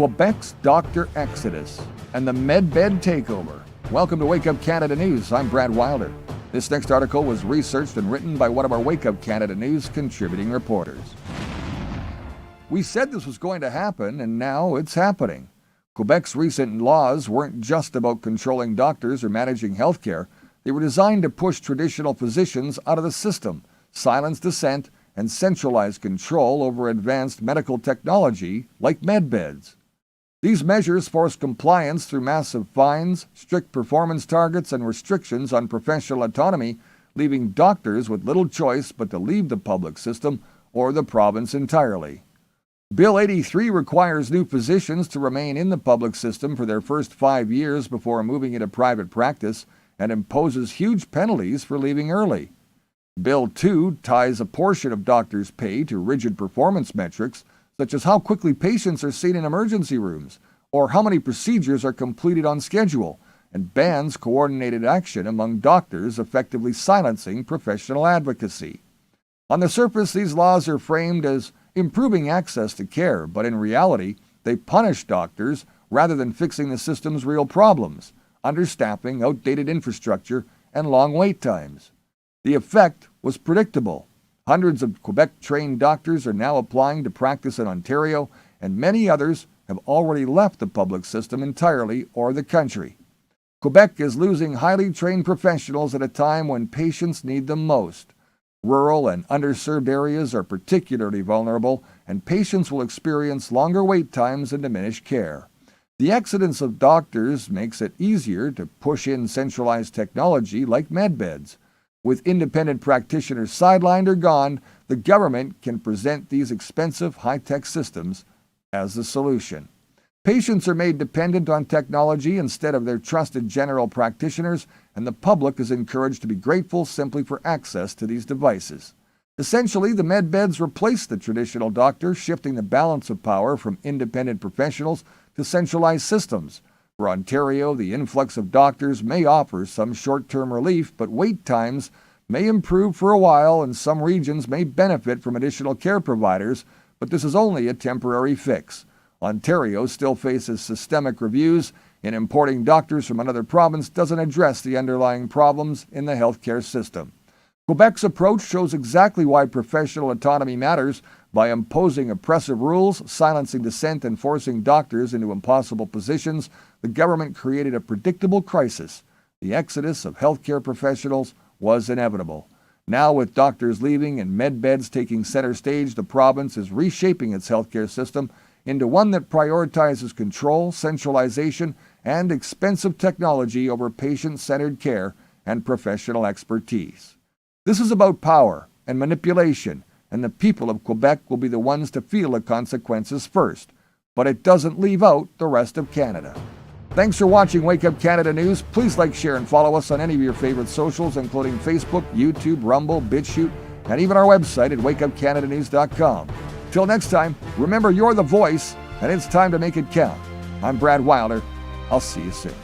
Quebec's doctor exodus, and the MedBed Takeover. Welcome to Wake Up Canada News. I'm Brad Wilder. This next article was researched and written by one of our Wake Up Canada News contributing reporters. We said this was going to happen, and now it's happening. Quebec's recent laws weren't just about controlling doctors or managing healthcare. They were designed to push traditional physicians out of the system, silence dissent, and centralize control over advanced medical technology like medbeds. These measures force compliance through massive fines, strict performance targets, and restrictions on professional autonomy, leaving doctors with little choice but to leave the public system or the province entirely. Bill 83 requires new physicians to remain in the public system for their first 5 years before moving into private practice and imposes huge penalties for leaving early. Bill 2 ties a portion of doctors' pay to rigid performance metrics, such as how quickly patients are seen in emergency rooms or how many procedures are completed on schedule, and bans coordinated action among doctors, effectively silencing professional advocacy. On the surface, these laws are framed as improving access to care, but in reality, they punish doctors rather than fixing the system's real problems: understaffing, outdated infrastructure, and long wait times. The effect was predictable. Hundreds of Quebec-trained doctors are now applying to practice in Ontario, and many others have already left the public system entirely or the country. Quebec is losing highly trained professionals at a time when patients need them most. Rural and underserved areas are particularly vulnerable, and patients will experience longer wait times and diminished care. The exodus of doctors makes it easier to push in centralized technology like medbeds. With independent practitioners sidelined or gone, the government can present these expensive high-tech systems as the solution. Patients are made dependent on technology instead of their trusted general practitioners, and the public is encouraged to be grateful simply for access to these devices. Essentially, the medbeds replace the traditional doctor, shifting the balance of power from independent professionals to centralized systems. For Ontario, the influx of doctors may offer some short-term relief, but wait times may improve for a while, and some regions may benefit from additional care providers, but this is only a temporary fix. Ontario still faces systemic reviews, and importing doctors from another province doesn't address the underlying problems in the healthcare system. Quebec's approach shows exactly why professional autonomy matters. By imposing oppressive rules, silencing dissent, and forcing doctors into impossible positions, the government created a predictable crisis. The exodus of healthcare professionals was inevitable. Now, with doctors leaving and medbeds taking center stage, the province is reshaping its healthcare system into one that prioritizes control, centralization, and expensive technology over patient-centered care and professional expertise. This is about power and manipulation, and the people of Quebec will be the ones to feel the consequences first. But it doesn't leave out the rest of Canada. Thanks for watching Wake Up Canada News. Please like, share, and follow us on any of your favorite socials, including Facebook, YouTube, Rumble, BitChute, and even our website at wakeupcanadanews.com. Till next time, remember you're the voice, and it's time to make it count. I'm Brad Wilder. I'll see you soon.